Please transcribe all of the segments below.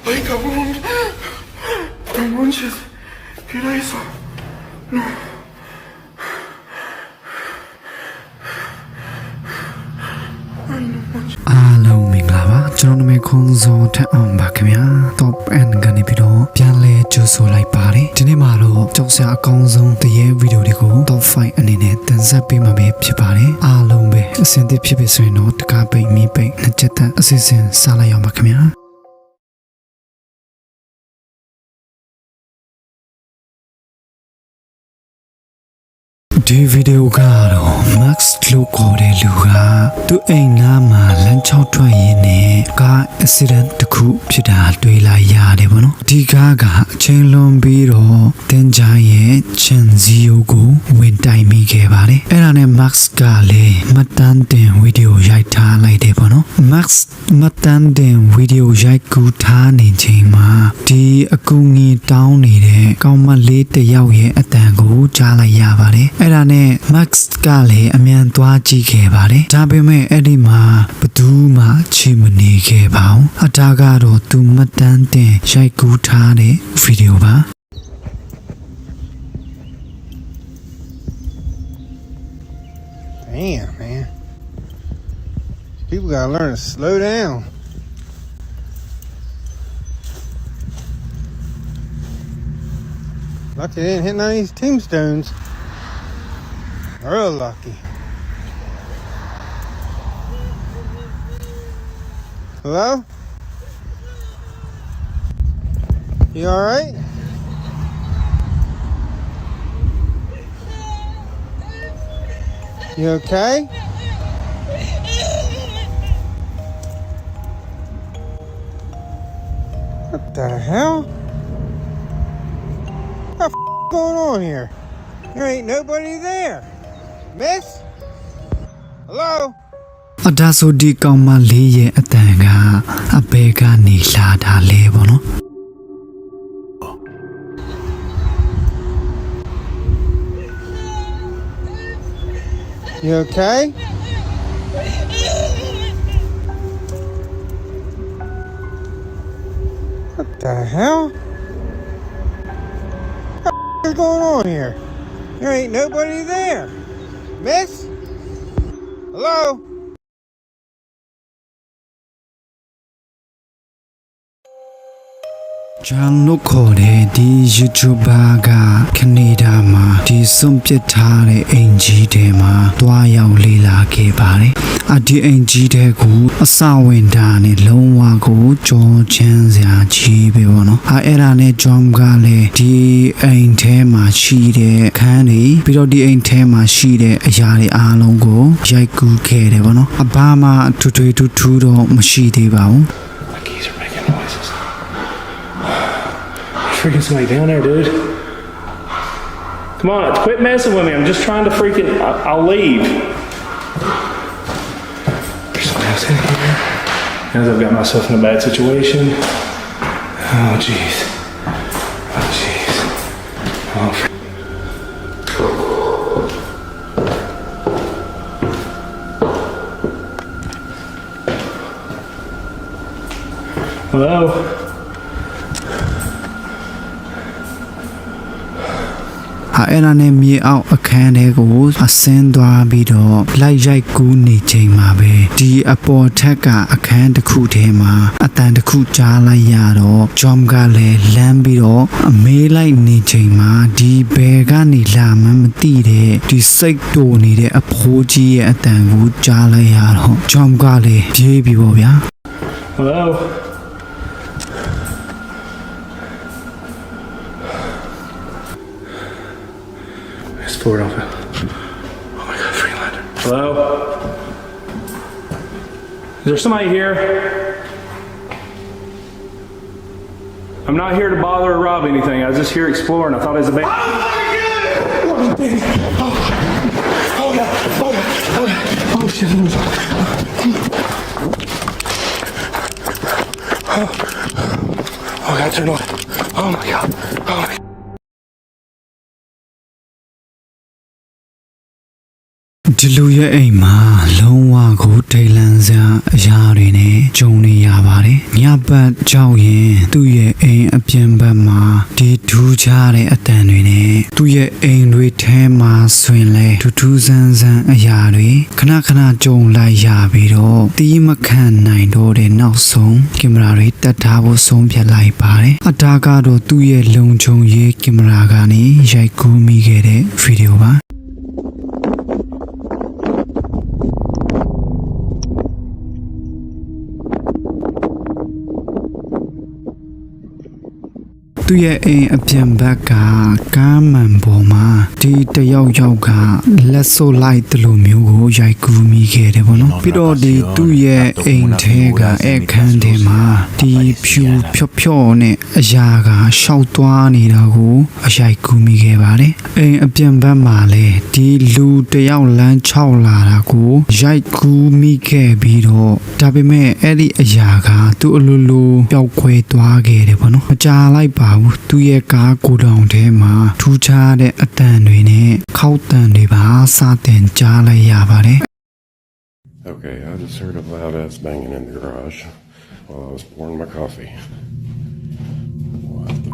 Ay, cabrón. No manches. ¿Qué era eso? No. အားလုံးမင်္ဂလာပါကျွန်တော်နာမည်ခွန်စောထက်အောင်ပါခင်ဗျာ Top N ကနေပြီးတော့ပြန်လဲကြိုဆိုလိုက်ပါတယ်ဒီနေ့မှာတော့ကြောက်စရာအကောင်းဆုံးတရေဗီဒီယိုတွေကို Top 5အနေနဲ့တင်ဆက်ပေးမှာပဲဖြစ်ပါတယ်အားလုံးပဲအဆင်သင့်ဖြစ်ပြီဆိုရင်တော့တကားပိတ်မီးပိတ်နှစ်ချက်တန်အစစ်စင်စားလိုက်အောင်ပါခင်ဗျာဒီဗီဒီယိုကတော့ Max လို့ခေါ်တဲ့လူကသူ့အိမ်နားမှာလမ်းချောက်ထွက်ရင်းနဲ့ကား accident တစ်ခုဖြစ်တာတွေ့လာရတယ်ပေါ့နော်ဒီကားကအချိန်လွန်ပြီးတော့တင်ကြရဲ့ချန်ဇီယိုကိုဝင်တိုင်မိခဲ့ပါတယ်အဲ့ဒါနဲ့ Max ကလည်းမှတ်တမ်းတင်ဗီဒီယိုရိုက်ထားလိုက်တယ်ပေါ့နော် Max မှတ်တမ်းတင်ဗီဒီယိုရိုက်ကူးထားနေချိန်မှာဒီအကူငီတောင်းနေတဲ့ကောင်မလေးတစ်ယောက်ရဲ့အတန်ကိုကြားလိုက်ရပါတယ်အဲ့ဒါနဲ့ Max ကလည်းအမြန်သွားကြည့်ခဲ့ပါတယ်ဒါပေမဲ့အဲ့ဒီမှာဘယ်သူမှချီမနေခဲ့ပါဘူးအတားကတော့သူမှတ်တမ်းတင်ရိုက်ကူးထားတဲ့ဗီဒီယိုပါDamn, man. People gotta learn to slow down. Lucky they didn't hit none of these tombstones. Real lucky. Hello? You alright? You okay? What the hell? What the f going on here? There ain't nobody there. Miss? Hello? အဒါဆိုဒီကောင်မလေးရဲ့အတန်ကအဘဲကနေလာတာလေပေါ့နော် You okay? What the hell? What the f is going on here? There ain't nobody there. Miss? Hello? ဂျန်လို့ခေါ်တဲ့ဒီ YouTuber ကကနေဒါမှာဒီစွန့်ပစ်ထားတဲ့အင်ကြီးထဲမှာတွားရောက်လေ့လာခဲ့ပါတယ်။ဒီအင်ကြီးတဲ့ကိုအစဝင်တာနဲ့လုံးဝကိုကြောချမ်းစရာကြီးပဲပေါ့နော်။အဲ့ဒါနဲ့ John ကလည်းဒီအိမ်ထဲမှာရှိတဲ့ခန်းတွေပြီးတော့ဒီအိမ်ထဲမှာရှိတဲ့အရာတွေအားလုံးကိုရိုက်ကူးခဲ့တယ်ပေါ့နော်။ဘာမှထွေထွေထူးတော့မရှိသေးပါဘူး။ Freaking somebody down there, dude. Come on, quit messing with me. I'm just trying to freaking. I'll leave. There's somebody else in here. As I've got myself in a bad situation. Oh, jeez. Oh, jeez. Oh, Hello?အဲ့ဒါနဲ့မြေအောက်အခန်းထဲကိုအဆင်းသွားပြီးတော့လိုက်ရိုက်ကူးနေချိန်မှာပဲဒီအပေါ်ထက်ကအခန်းတစ်ခုထဲမှာအတန်တစ်ခုကြားလိုက်ရတော့ John ကလည်းလမ်းပြီးတော့အမေးလိုက်နေချိန်မှာဒီဘယ်ကနေလာမှမသိတဲ့ဒီစိတ်တိုနေတဲ့အဖိုးကြီးရဲ့အတန်ကိုကြားလိုက်ရတော့ John ကလည်းပြေးပြီးပေါ့ဗျာ Hello? Forward off it. Oh my god, Freelander. Hello? Is there somebody here? I'm not here to bother or rob anything. I was just here exploring. I thought it was a baby. Oh god. Oh god. Oh shit. Oh god, turn on. Oh my god. Oh my god. ဒီလူရဲ့အိမ်မှာလုံးဝကိုထိတ်လန့်စရာအရာတွေနဲ့ကြုံနေရပါတယ်ညပတ်ကြောက်ရင်သူ့ရဲ့အိမ်အပြင်ဘက်မှာဒီထူးခြားတဲ့အတန်တွေနဲ့သူ့ရဲ့အိမ်တွေထဲမှာဆွင်လဲထူးထူးဆန်းဆန်းအရာတွေခဏခဏကြုံလိုက်ရပြီးတော့တီးမခံနိုင်တော့တဲ့နောက်ဆုံးကင်မရာတွေတက်ထားဖို့ဆုံးဖြတ်လိုက်ပါတယ်အတားကတော့သူ့ရဲ့လုံခြုံရေးကင်မရာကနေရိုက်ကူးမိခဲ့တဲ့ဗီဒီယိုပါသူ့ရဲ့အိမ်အပြင်ဘက်ကကားမှန်ပေါ်မှာဒီတယောက်ကလက်စိုပ်လိုက်တယ်လို့မျိုးကိုရိုက်ကူးမိခဲ့တယ်ပေါ့နော်ပြီးတော့ဒီသူ့ရဲ့အိမ်ထဲကအခန်းထဲမှာဒီဖြူဖြော့နဲ့အရာကရှောက်သွားနေတာကိုအရိုက်ကူးမိခဲ့ပါတယ်အိမ်အပြင်ဘက်မှာလည်းဒီလူတယောက်လမ်းချောက်လာတာကိုရိုက်ကူးမိခဲ့ပြီးတော့ဒါပေမဲ့အဲ့ဒီအရာကသူ့အလိုလိုပျောက်ကွယ်သွားခဲ့တယ်ပေါ့နော်မကြာလိုက်ပါသူရဲ့ကားကိုတောင်ထဲမှာထူးခြားတဲ့အတန်တွေနဲ့ခောက်တန်တွေပါစတင်ကြားလိုက်ရပါတယ် Okay, I just heard a loud ass banging in the garage while I was pouring my coffee. What the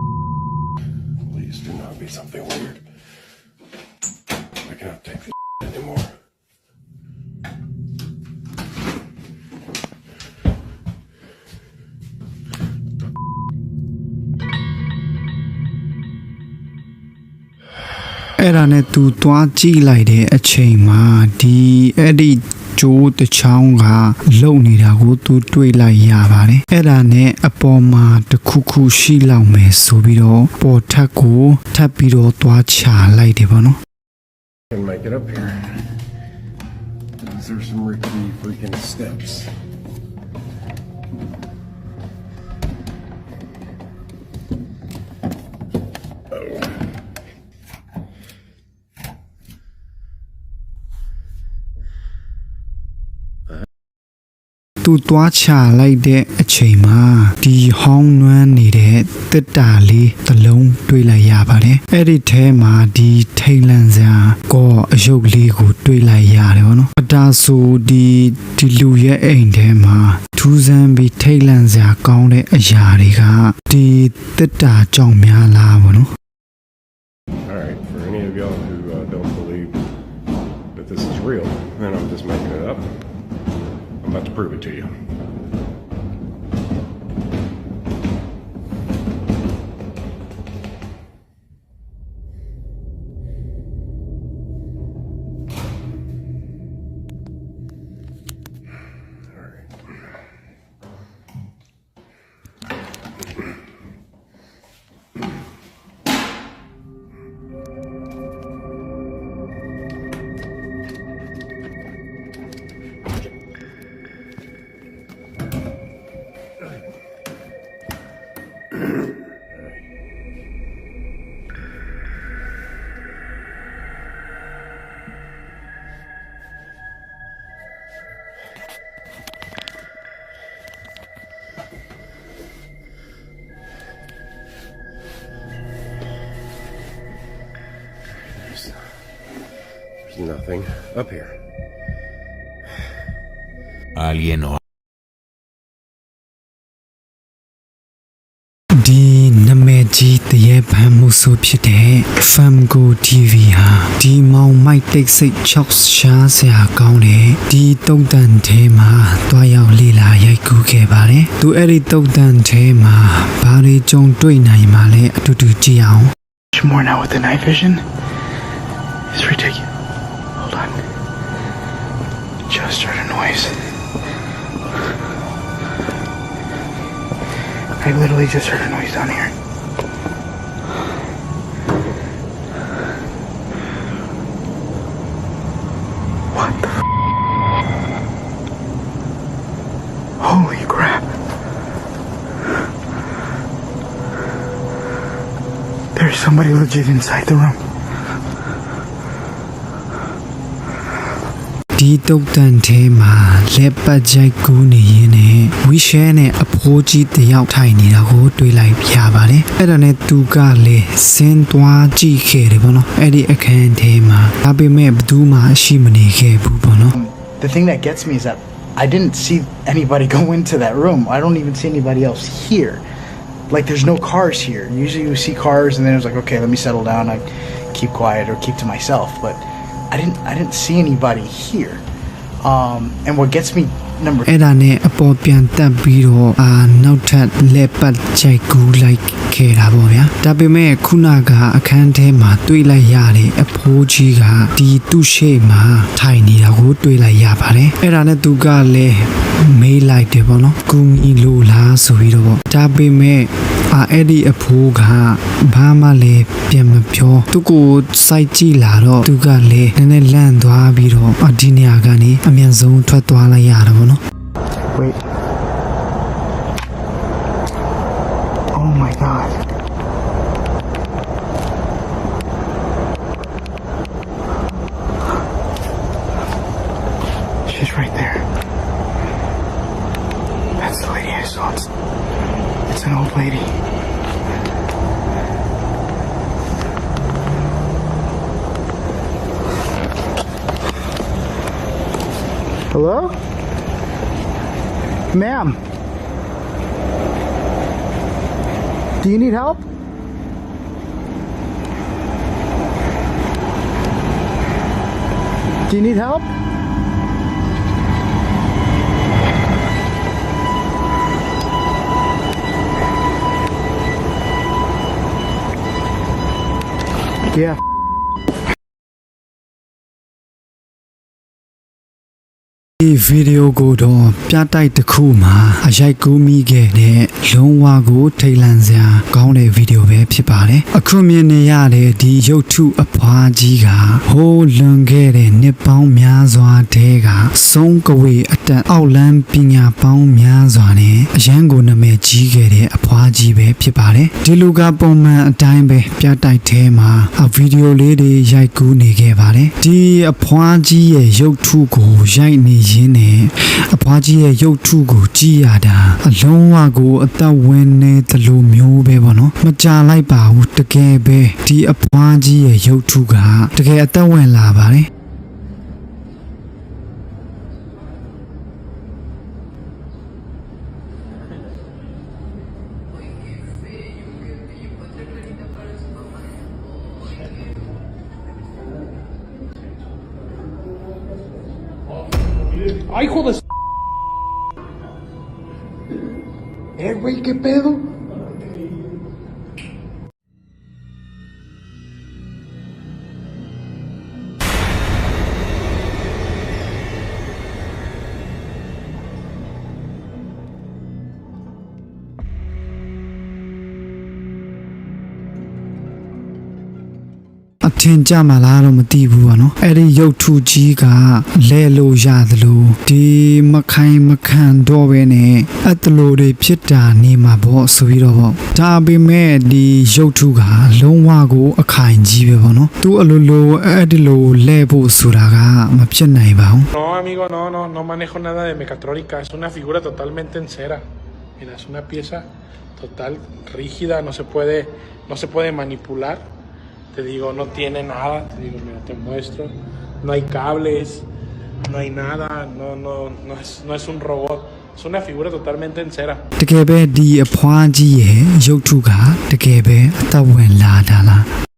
Please do not be something weird. I cannot take this anymore.အဲ့ဒါနဲ့သူသွားကြည့်လိုက်တဲ့အချိန်မှာဒီအဲ့ဒီကျိုးတစ်ချောင်းကလုံနေတာကိုသူတွေ့လိုက်ရပါတယ်အဲ့ဒါနဲ့အပေါ်မှာတစ်ခုခုရှိလောက်မယ်ဆိုပြီးတော့ပေါ်ထက်ကိုထပ်ပြီးတော့သွားချလိုက်တယ်ပေါ့နော် Can make it up here. These are some rickety freaking steps.သူသွားချလိုက်တဲ့အချိန်မှာဒီဟောင်းနွမ်းနေတဲ့တစ်တာလေးတစ်လုံးတွေ့လိုက်ရပါတယ်အဲ့ဒီထဲမှာဒီထိတ်လန့်စရာကောအယုတ်လေးကိုတွေ့လိုက်ရတယ်ဗောနော်အတားဆိုဒီလူရဲ့အိမ်ထဲမှာထူးဆန်းပြီးထိတ်လန့်စရာကောင်းတဲ့အရာတွေကဒီတစ်တာကြောင့်များလားဗောနော် All right, for any of y'all who don't believe that this is real, then I'm just making it up. I'm about to prove it to you. There's nothing up here. Alguien o ဒီနာမည်ကြီးတရေဖမ်းမှုဆိုဖြစ်တဲ့ Famgo TV ဟာဒီမောင်မိုက်တိတ်စိတ်ချောက်ရှားစရာကောင်းတဲ့ဒီတုံတန်ထဲမှာတွားရောက်လေ့လာရိုက်ကူးခဲ့ပါတယ်သူအဲ့ဒီတုံတန်ထဲမှာဘာတွေကြုံတွေ့နိုင်မှာလဲအတူတူကြည့်အောင် More now with the night vision. It's ridiculous. Hold on. Just heard a noise. I literally just heard a noise down here. What the Holy crap. There's somebody legit inside the room. ဒ ဒီတုတ်တန်ထဲမှာလက်ပတ်ကြိုက်ကူးနေရင်းနဲ့ဝီရှဲနဲ့အဖိုးကြီးတယောက်ထိုင်နေတာကိုတွေ့လိုက်ရပါတယ်အဲ့ဒါနဲ့သူကလည်းစင်းသွားကြည့်ခဲ့တယ်ပေါ့နော်အဲ့ဒီအခန်းထဲမှာဒါပေမဲ့ဘယ်သူမှရှိမနေခဲ့ဘူးပေါ့နော် The thing that gets me is that I didn't see anybody go into that room. I don't even see anybody else here. Like there's no cars here. Usually you see cars and then it's like, okay, let me settle down. I keep quiet or keep to myself. But I didn't see anybody here. And what gets me number အဲ့ဒါနဲ့အပေါ်ပြန်တက်ပြီးတော့နောက်ထပ်လက်ပတ်ကြိုက်ကူးလိုက်ခဲ့တာပေါ့ဗျာဒါပေမဲ့ခုနကအခန်းထဲမှာတွေ့လိုက်ရတဲ့အဖိုးကြီးကဒီသူ့ရှေ့မှာထိုင်နေတာကိုတွေ့လိုက်ရပါတယ်အဲ့ဒါနဲ့သူကလည်းမေးလိုက်တယ်ပေါ့နော်ကူညီလို့လားဆိုပြီးတော့ပေါ့ဒါပေမဲ့အဲ့ဒီအဖိုးကဘာမှလည်းပြန်မပြောသူကိုစိုက်ကြည့်လာတော့သူကလည်းနည်းနည်းလန့်သွားပြီးတော့ဒီနေရာကနေအမြန်ဆုံးထွက်သွားလိုက်ရတာပေါ့နော် Wait. Oh my god. She's right there. That's the lady I saw. It's an old lady. Hello? Ma'am, do you need help? Do you need help? Yeah. ဒီဗီဒီယိုကိုတော့ပြတိုက်တစ်ခုမှာအရိုက်ကူးမိခဲ့တဲ့လုံးဝကိုထိတ်လန့်စရာကောင်းတဲ့ဗီဒီယိုပဲဖြစ်ပါတယ်အခုမြင်နေရတဲ့ဒီရုပ်ထုအဖွားကြီးကဟိုးလွန်ခဲ့တဲ့နှစ်ပေါင်းများစွာတည်းကဆုံးကဝေအတန်အောက်လန်းပညာပေါင်းများစွာနဲ့အရန်ကိုနာမည်ကြီးခဲ့တဲ့အဖွားကြီးပဲဖြစ်ပါတယ်ဒီလူကပုံမှန်အတိုင်းပဲပြတိုက်ထဲမှာဗီဒီယိုလေးတွေရိုက်ကူးနေခဲ့ပါတယ်ဒီအဖွားကြီးရဲ့ရုပ်ထုကိုရိုက်နေရင်းနဲ့အဖွားကြီးရဲ့ရုပ်ထုကိုကြည့်ရတာအလုံးဝကိုအသက်ဝင်နေသလိုမျိုးပဲပေါ့နော်မကြလိုက်ပါဘူးတကယ်ပဲဒီအဖွားကြီးရဲ့ရုပ်ထုကတကယ်အသက်ဝင်လာပါတယ်¡Ay, hijo de Güey, ¿qué pedo?အထင်ကြမှာလားတော့မသိဘူးပေါ့နော်အဲ့ဒီရုပ်ထုကြီးကလဲလို့ရသလိုဒီမခိုင်မခံတော့ပဲနဲ့အဲ့တလိုတွေဖြစ်တာနေမှာပေါ့ဆိုပြီးတော့ပေါ့ဒါပေမဲ့ဒီရုပ်ထုကလုံးဝကိုအခိုင်ကြီးပဲပေါ့နော်သူအလိုလိုအဲ့ဒီလိုလဲဖို့ဆိုတာကမဖြစ်နိုင်ပါဘူး No, amigo, no manejo nada de mecatrónica. Es una figura totalmente en cera. Mira, es una pieza total, rígida, no se puede manipular. Te digo, no tiene nada. Te digo, mira, te muestro. No hay cables, no hay nada. No es un robot. Es una figura totalmente en cera. တကယ်ပဲဒီအဖွားကြီးရဲ့ရုပ်ထုကတကယ်ပဲအသက်ဝင်လာတာလား